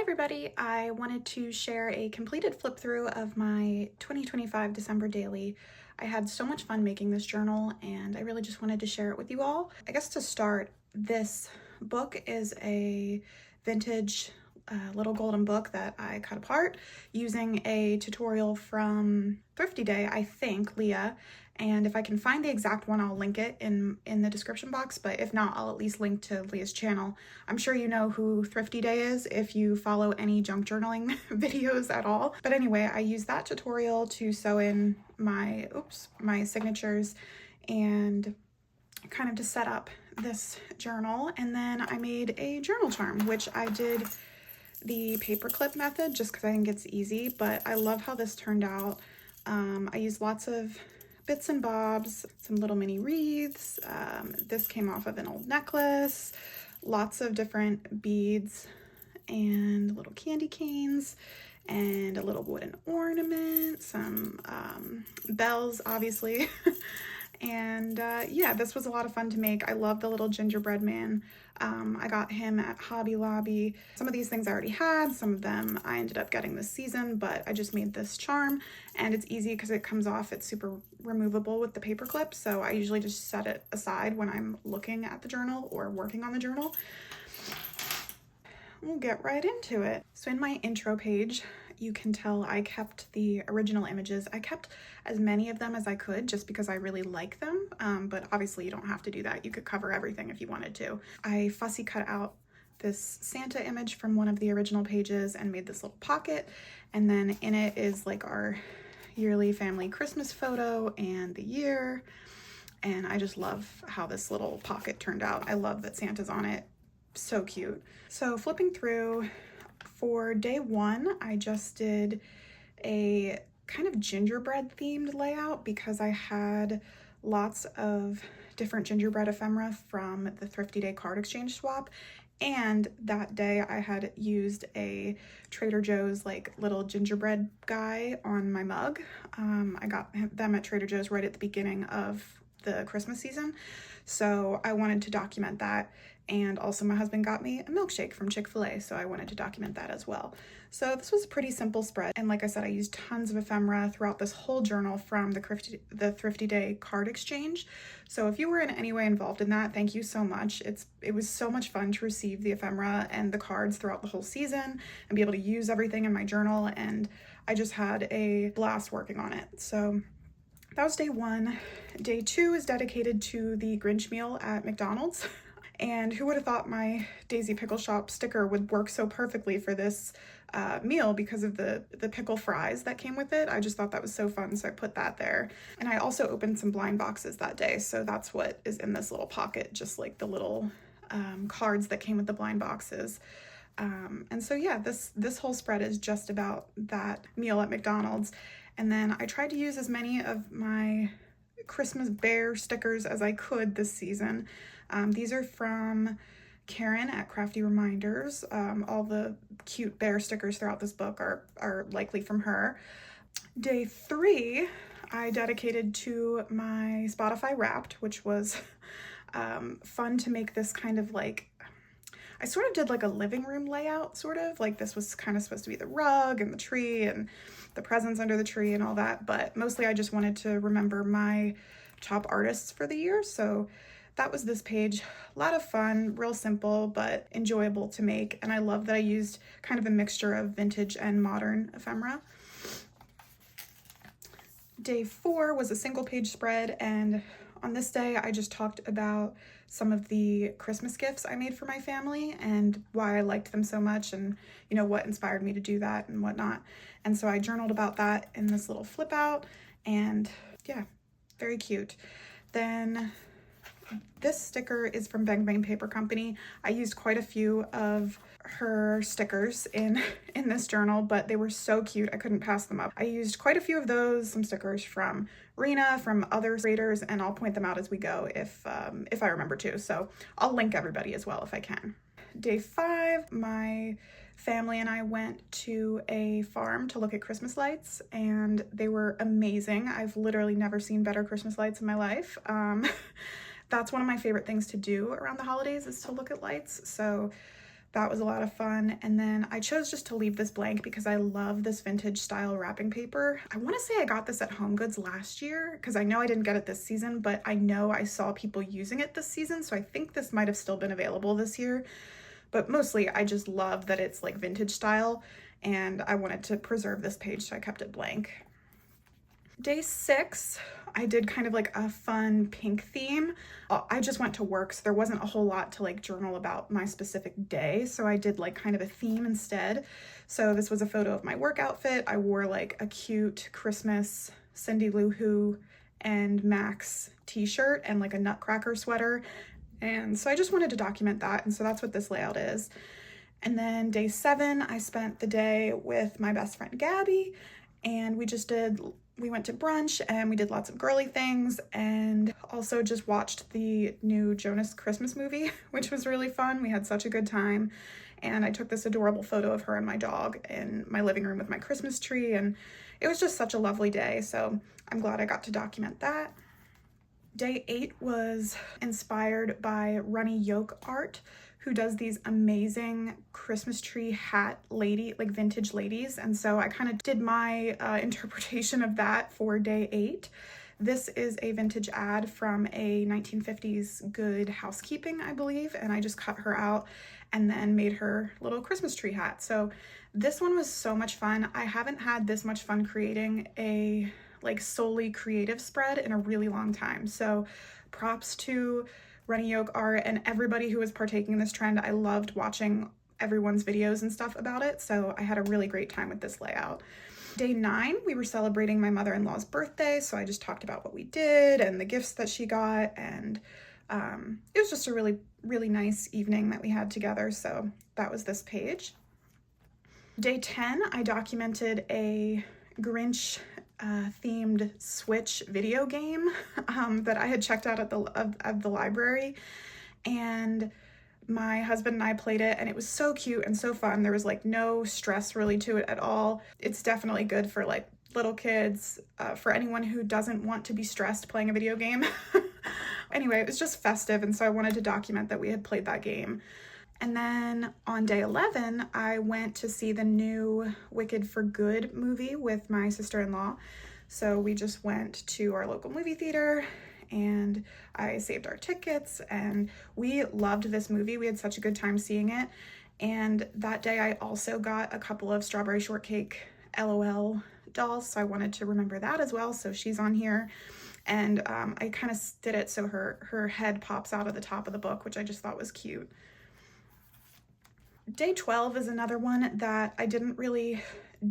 everybody, I wanted to share a completed flip through of my 2025 December daily. I had so much fun making this journal and I really just wanted to share it with you all. I guess to start, this book is a vintage little golden book that I cut apart using a tutorial from Thrifty Day, I think, Leah. And if I can find the exact one, I'll link it in the description box, but if not, I'll at least link to Leah's channel. I'm sure you know who Thrifty Day is if you follow any junk journaling videos at all. But anyway, I used that tutorial to sew in my signatures and kind of to set up this journal. And then I made a journal charm, which I did the paperclip method just because I think it's easy, but I love how this turned out. I used lots of bits and bobs, some little mini wreaths. This came off of an old necklace, lots of different beads and little candy canes and a little wooden ornament, some bells, obviously. And yeah, this was a lot of fun to make. I love the little gingerbread man. I got him at Hobby Lobby. Some of these things I already had, some of them I ended up getting this season, but I just made this charm and it's easy because it comes off. It's super removable with the paper clip, so I usually just set it aside when I'm looking at the journal or working on the journal. We'll get right into it. So in my intro page, you can tell I kept the original images. I kept as many of them as I could just because I really like them, but obviously you don't have to do that. You could cover everything if you wanted to. I fussy cut out this Santa image from one of the original pages and made this little pocket, and then in it is like our yearly family Christmas photo and the year, and I just love how this little pocket turned out. I love that Santa's on it. So cute. So flipping through, for day one, I just did a kind of gingerbread themed layout because I had lots of different gingerbread ephemera from the Thrifty Day card exchange swap. And that day I had used a Trader Joe's like little gingerbread guy on my mug. I got them at Trader Joe's right at the beginning of the Christmas season. So I wanted to document that. And also my husband got me a milkshake from Chick-fil-A, so I wanted to document that as well. So this was a pretty simple spread. And like I said, I used tons of ephemera throughout this whole journal from the Thrifty Day card exchange. So if you were in any way involved in that, thank you so much. It was so much fun to receive the ephemera and the cards throughout the whole season and be able to use everything in my journal. And I just had a blast working on it. So that was day one. Day two is dedicated to the Grinch meal at McDonald's. And who would have thought my Daisy Pickle Shop sticker would work so perfectly for this meal because of the pickle fries that came with it. I just thought that was so fun, so I put that there. And I also opened some blind boxes that day, so that's what is in this little pocket, just like the little cards that came with the blind boxes. And so yeah, this whole spread is just about that meal at McDonald's. And then I tried to use as many of my Christmas bear stickers as I could this season. These are from Karen at Crafty Reminderz. All the cute bear stickers throughout this book are likely from her. Day three, I dedicated to my Spotify Wrapped, which was fun to make this kind of like, I sort of did like a living room layout, sort of. Like this was kind of supposed to be the rug and the tree and the presents under the tree and all that, but mostly I just wanted to remember my top artists for the year. So that was this page. A lot of fun, real simple, but enjoyable to make. And I love that I used kind of a mixture of vintage and modern ephemera. Day four was a single page spread. And on this day, I just talked about some of the Christmas gifts I made for my family and why I liked them so much and, you know, what inspired me to do that and whatnot. And so I journaled about that in this little flip out, and yeah, very cute. Then this sticker is from Bang Bang Paper Company. I used quite a few of her stickers in this journal, but they were so cute I couldn't pass them up. I used quite a few of those, some stickers from Rina, from other creators, and I'll point them out as we go if I remember to. So I'll link everybody as well if I can. Day five, my family and I went to a farm to look at Christmas lights, and they were amazing. I've literally never seen better Christmas lights in my life. That's one of my favorite things to do around the holidays is to look at lights. So That was a lot of fun. And then I chose just to leave this blank because I love this vintage style wrapping paper. I want to say I got this at Home Goods last year because I know I didn't get it this season, but I know I saw people using it this season. So I think this might have still been available this year. But mostly I just love that it's like vintage style and I wanted to preserve this page, so I kept it blank. Day 6, I did kind of like a fun pink theme. I just went to work, so there wasn't a whole lot to like journal about my specific day, so I did like kind of a theme instead. So this was a photo of my work outfit. I wore like a cute Christmas Cindy Lou Who and Max t-shirt and like a nutcracker sweater. And so I just wanted to document that, and so that's what this layout is. And then day 7, I spent the day with my best friend Gabby, and we went to brunch and we did lots of girly things, and also just watched the new Jonas Christmas movie, which was really fun. We had such a good time, and I took this adorable photo of her and my dog in my living room with my Christmas tree, and it was just such a lovely day, so I'm glad I got to document that. Day 8 was inspired by Runny Yolk Art, who does these amazing Christmas tree hat like vintage ladies. And so I kind of did my interpretation of that for day 8. This is a vintage ad from a 1950s Good Housekeeping, I believe, and I just cut her out and then made her little Christmas tree hat. So this one was so much fun. I haven't had this much fun creating a like solely creative spread in a really long time. So props to Runny Yolk Art and everybody who was partaking in this trend. I loved watching everyone's videos and stuff about it, so I had a really great time with this layout. Day 9, we were celebrating my mother-in-law's birthday, so I just talked about what we did and the gifts that she got, and it was just a really, really nice evening that we had together, so that was this page. Day 10, I documented a Grinch themed Switch video game that I had checked out at the library, and my husband and I played it, and it was so cute and so fun. There was like no stress really to it at all. It's definitely good for like little kids, for anyone who doesn't want to be stressed playing a video game. Anyway, it was just festive, and so I wanted to document that we had played that game. And then on day 11, I went to see the new Wicked for Good movie with my sister-in-law. So we just went to our local movie theater and I saved our tickets, and we loved this movie. We had such a good time seeing it. And that day I also got a couple of Strawberry Shortcake LOL dolls, so I wanted to remember that as well. So she's on here. And I kind of did it so her head pops out of the top of the book, which I just thought was cute. Day 12 is another one that I didn't really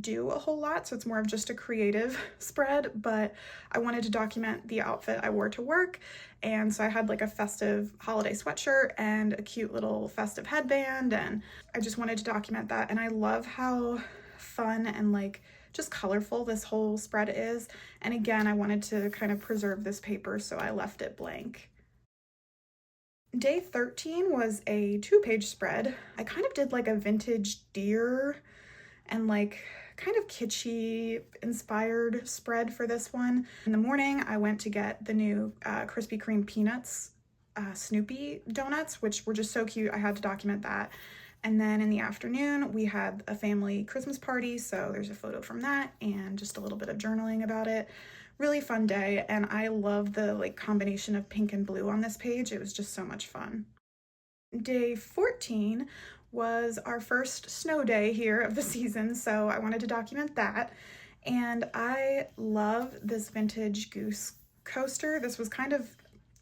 do a whole lot, so it's more of just a creative spread, but I wanted to document the outfit I wore to work, and so I had like a festive holiday sweatshirt and a cute little festive headband, and I just wanted to document that. And I love how fun and like just colorful this whole spread is, and again, I wanted to kind of preserve this paper, so I left it blank. Day 13 was a 2-page spread. I kind of did like a vintage deer and like kind of kitschy inspired spread for this one. In the morning, I went to get the new Krispy Kreme Peanuts Snoopy donuts, which were just so cute. I had to document that. And then in the afternoon, we had a family Christmas party, so there's a photo from that and just a little bit of journaling about it. Really fun day, and I love the like combination of pink and blue on this page. It was just so much fun. Day 14 was our first snow day here of the season, so I wanted to document that. And I love this vintage goose coaster. This was kind of,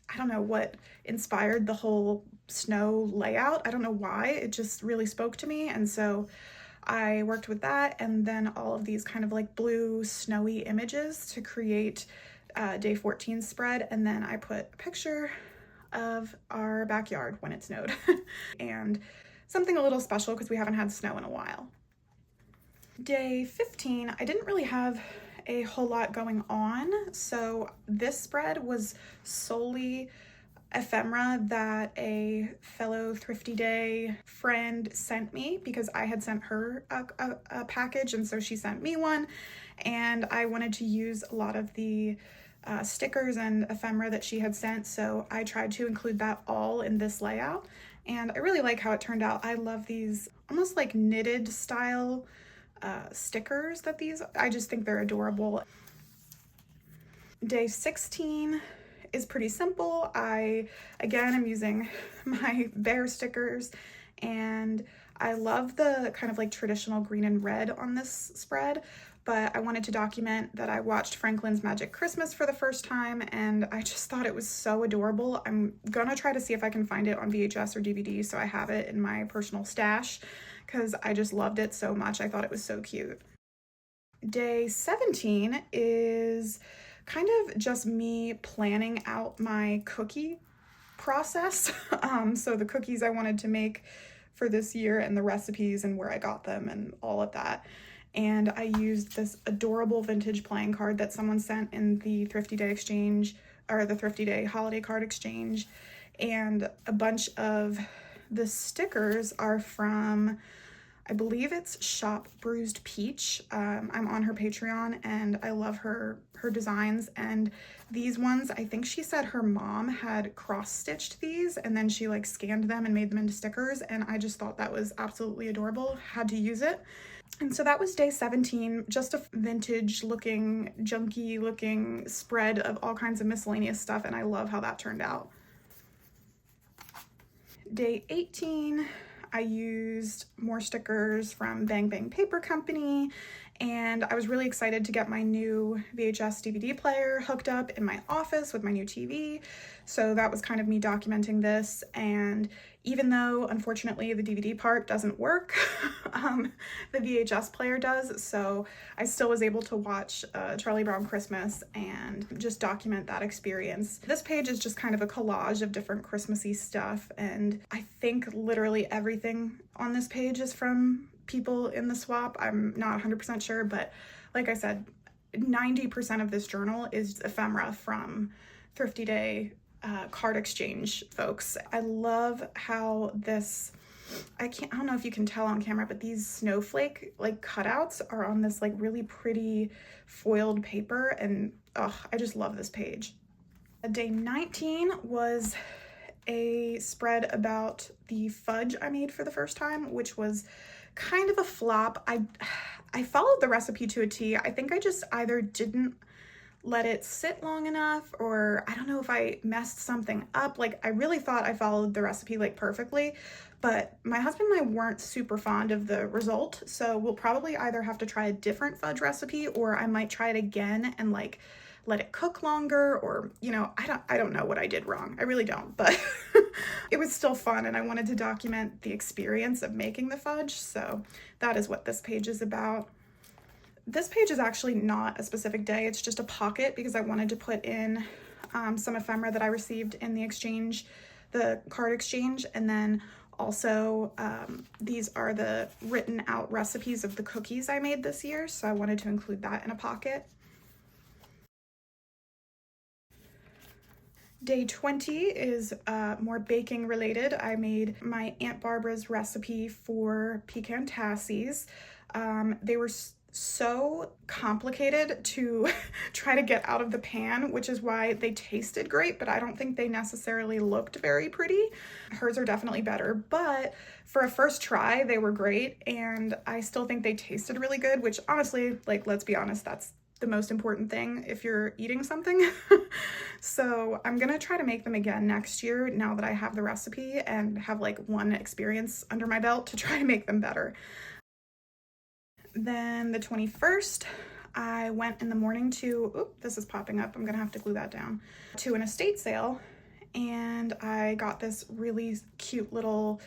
I don't know what inspired the whole snow layout. I don't know why, it just really spoke to me, and so I worked with that, and then all of these kind of like blue snowy images to create day 14 spread. And then I put a picture of our backyard when it snowed and something a little special because we haven't had snow in a while. Day 15, I didn't really have a whole lot going on, so this spread was solely ephemera that a fellow Thrifty Day friend sent me because I had sent her a package, and so she sent me one, and I wanted to use a lot of the stickers and ephemera that she had sent, so I tried to include that all in this layout. and I really like how it turned out. I love these almost like knitted style stickers that I just think they're adorable. Day 16 is pretty simple. Again, I'm using my bear stickers, and I love the kind of like traditional green and red on this spread, but I wanted to document that I watched Franklin's Magic Christmas for the first time, and I just thought it was so adorable. I'm gonna try to see if I can find it on VHS or DVD so I have it in my personal stash, because I just loved it so much. I thought it was so cute. Day 17 is kind of just me planning out my cookie process. So the cookies I wanted to make for this year and the recipes and where I got them and all of that. And I used this adorable vintage playing card that someone sent in the Thrifty Day exchange, or the Thrifty Day holiday card exchange. And a bunch of the stickers are from, I believe it's Shop Bruised Peach. I'm on her Patreon and I love her designs, and these ones, I think she said her mom had cross-stitched these and then she like scanned them and made them into stickers, and I just thought that was absolutely adorable. Had to use it. And so that was day 17, just a vintage looking, junky looking spread of all kinds of miscellaneous stuff, and I love how that turned out. Day 18, I used more stickers from Bang Bang Paper Company, and I was really excited to get my new VHS DVD player hooked up in my office with my new TV. So that was kind of me documenting this, and even though unfortunately the DVD part doesn't work, the VHS player does, so I still was able to watch Charlie Brown Christmas and just document that experience. This page is just kind of a collage of different Christmassy stuff, and I think literally everything on this page is from people in the swap. I'm not 100% sure, but like I said, 90% of this journal is ephemera from Thrifty Day card exchange folks. I love how this, I don't know if you can tell on camera, but these snowflake like cutouts are on this like really pretty foiled paper, and I just love this page. Day 19 was a spread about the fudge I made for the first time, which was kind of a flop. I followed the recipe to a T. I think I just either didn't let it sit long enough, or I don't know if I messed something up. Like, I really thought I followed the recipe like perfectly, but my husband and I weren't super fond of the result, so we'll probably either have to try a different fudge recipe, or I might try it again and like let it cook longer, or you know, I don't know what I did wrong. I really don't, but it was still fun, and I wanted to document the experience of making the fudge, so that is what this page is about. This page is actually not a specific day, it's just a pocket because I wanted to put in some ephemera that I received in the exchange, the card exchange, and then also these are the written out recipes of the cookies I made this year, so I wanted to include that in a pocket. Day 20 is more baking related. I made my Aunt Barbara's recipe for pecan tassies. They were so complicated to try to get out of the pan, which is why they tasted great, but I don't think they necessarily looked very pretty. Hers are definitely better, but for a first try, they were great, and I still think they tasted really good, which honestly, like, let's be honest, that's the most important thing if you're eating something. So I'm gonna try to make them again next year now that I have the recipe and have like one experience under my belt to try to make them better. Then the 21st, I went in the morning to, this is popping up, I'm gonna have to glue that down, to an estate sale, and I got this really cute little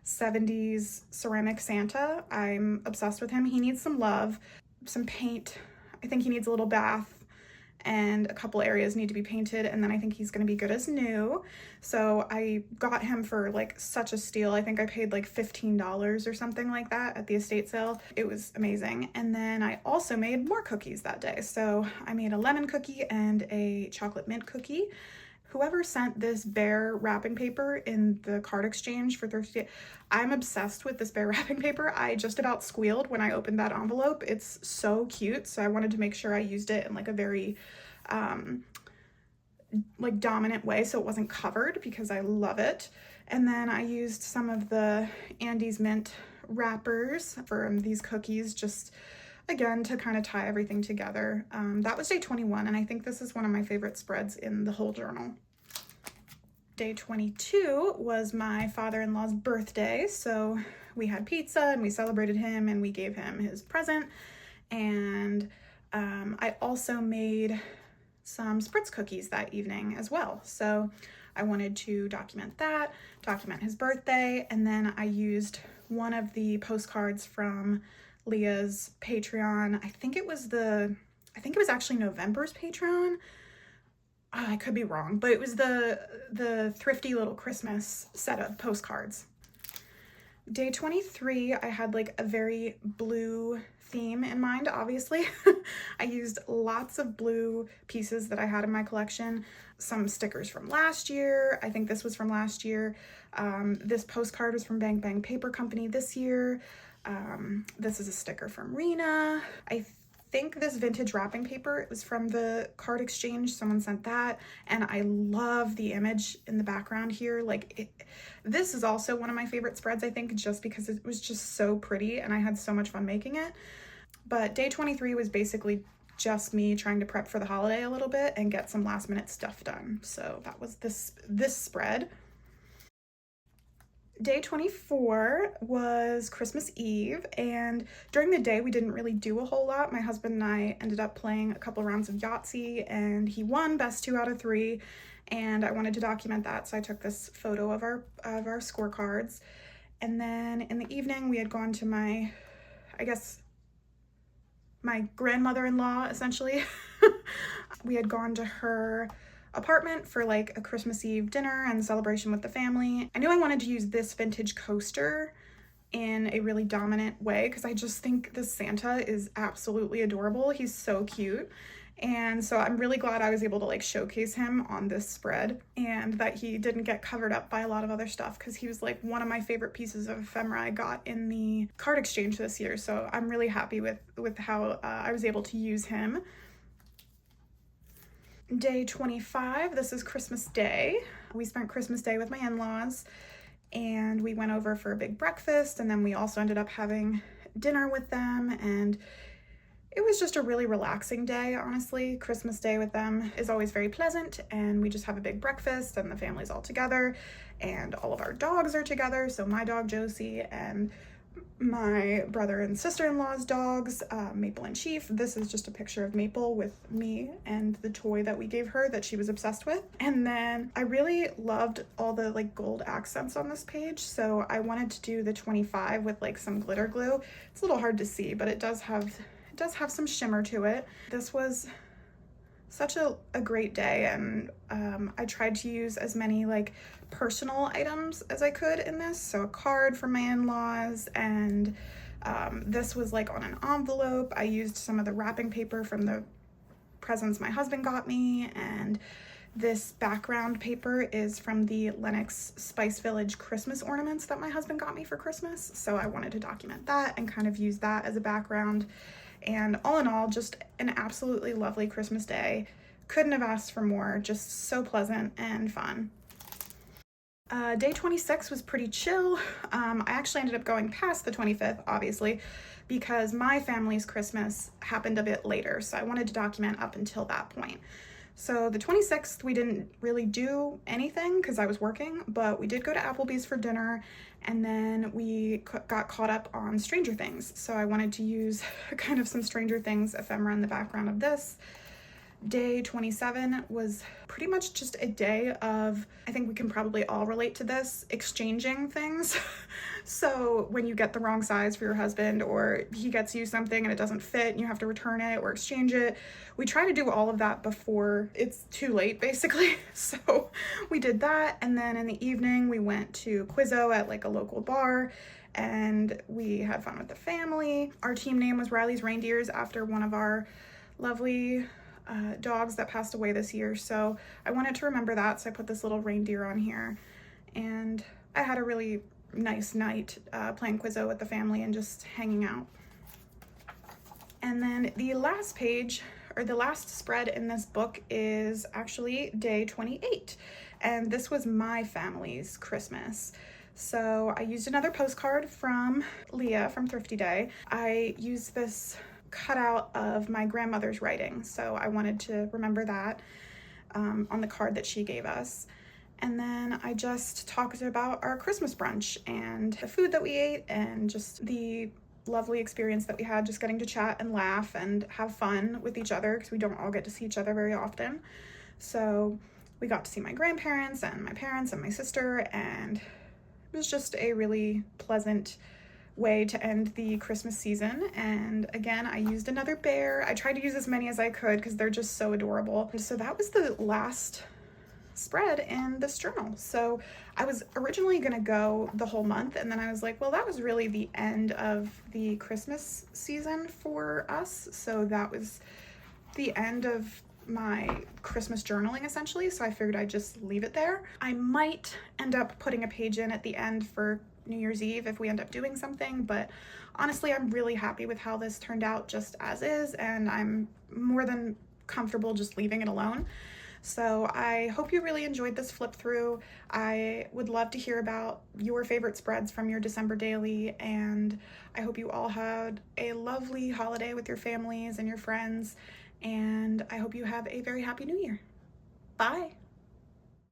70s ceramic Santa. I'm obsessed with him. He needs some love, some paint. I think he needs a little bath, and a couple areas need to be painted, and then I think he's gonna be good as new. So I got him for like such a steal. I think I paid like $15 or something like that at the estate sale. It was amazing. And then I also made more cookies that day. So I made a lemon cookie and a chocolate mint cookie. Whoever sent this bear wrapping paper in the card exchange for Thrifty, I'm obsessed with this bear wrapping paper. I just about squealed when I opened that envelope. It's so cute, so I wanted to make sure I used it in like a very like dominant way so it wasn't covered, because I love it. And then I used some of the Andes Mint wrappers for these cookies, just again to kind of tie everything together. That was day 21, and I think this is one of my favorite spreads in the whole journal. Day 22 was my father-in-law's birthday, so we had pizza and we celebrated him and we gave him his present. And I also made some spritz cookies that evening as well. So I wanted to document that, document his birthday, and then I used one of the postcards from Leah's Patreon. I think it was actually November's Patreon. Oh, I could be wrong, but it was the Thrifty little Christmas set of postcards. Day 23, I had like a very blue theme in mind, obviously. I used lots of blue pieces that I had in my collection. Some stickers from last year. I think this was from last year. This postcard was from Bang Bang Paper Company this year. This is a sticker from Rina. I think this vintage wrapping paper, it was from the card exchange. Someone sent that, and I love the image in the background here. This is also one of my favorite spreads, I think, just because it was just so pretty and I had so much fun making it. But day 23 was basically just me trying to prep for the holiday a little bit and get some last minute stuff done. So that was this spread. Day 24 was Christmas Eve, and during the day we didn't really do a whole lot. My husband and I ended up playing a couple rounds of Yahtzee, and he won best 2 out of 3, and I wanted to document that, so I took this photo of our scorecards. And then in the evening we had gone to my grandmother-in-law, essentially. We had gone to her apartment for like a Christmas Eve dinner and celebration with the family. I knew I wanted to use this vintage coaster in a really dominant way because I just think this Santa is absolutely adorable. He's so cute. And so I'm really glad I was able to like showcase him on this spread and that he didn't get covered up by a lot of other stuff, because he was like one of my favorite pieces of ephemera I got in the card exchange this year. So I'm really happy with how I was able to use him. Day 25, this is Christmas Day. We spent Christmas Day with my in-laws and we went over for a big breakfast, and then we also ended up having dinner with them, and it was just a really relaxing day, honestly. Christmas Day with them is always very pleasant, and we just have a big breakfast and the family's all together and all of our dogs are together. So my dog Josie and my brother and sister-in-law's dogs, Maple and Chief. This is just a picture of Maple with me and the toy that we gave her that she was obsessed with. And then I really loved all the like gold accents on this page, so I wanted to do the 25 with like some glitter glue. It's a little hard to see, but it does have some shimmer to it. This was such a great day, and I tried to use as many like personal items as I could in this. So a card from my in-laws, and this was like on an envelope. I used some of the wrapping paper from the presents my husband got me, and this background paper is from the Lenox Spice Village Christmas ornaments that my husband got me for Christmas. So I wanted to document that and kind of use that as a background. And all in all, just an absolutely lovely Christmas day. Couldn't have asked for more, just so pleasant and fun. Day 26 was pretty chill. I actually ended up going past the 25th, obviously, because my family's Christmas happened a bit later, so I wanted to document up until that point. So the 26th, we didn't really do anything because I was working, but we did go to Applebee's for dinner, and then we got caught up on Stranger Things. So I wanted to use kind of some Stranger Things ephemera in the background of this. Day 27 was pretty much just a day of, I think we can probably all relate to this, exchanging things. So when you get the wrong size for your husband, or he gets you something and it doesn't fit and you have to return it or exchange it, we try to do all of that before it's too late, basically. So we did that, and then in the evening we went to Quizzo at like a local bar and we had fun with the family. Our team name was Riley's Reindeers after one of our lovely dogs that passed away this year, so I wanted to remember that, so I put this little reindeer on here. And I had a really nice night playing Quizzo with the family and just hanging out. And then the last page, or the last spread in this book, is actually day 28, and this was my family's Christmas. So I used another postcard from Leah from Thrifty Day. I used this cutout of my grandmother's writing, so I wanted to remember that on the card that she gave us. And then I just talked about our Christmas brunch and the food that we ate and just the lovely experience that we had, just getting to chat and laugh and have fun with each other, because we don't all get to see each other very often. So we got to see my grandparents and my parents and my sister, and it was just a really pleasant way to end the Christmas season. And again, I used another bear. I tried to use as many as I could because they're just so adorable. And so that was the last spread in this journal. So I was originally gonna go the whole month, and then I was like, well, that was really the end of the Christmas season for us. So that was the end of my Christmas journaling essentially. So I figured I'd just leave it there. I might end up putting a page in at the end for New Year's Eve if we end up doing something, but honestly, I'm really happy with how this turned out just as is, and I'm more than comfortable just leaving it alone. So I hope you really enjoyed this flip through. I would love to hear about your favorite spreads from your December daily, and I hope you all had a lovely holiday with your families and your friends, and I hope you have a very happy new year. Bye.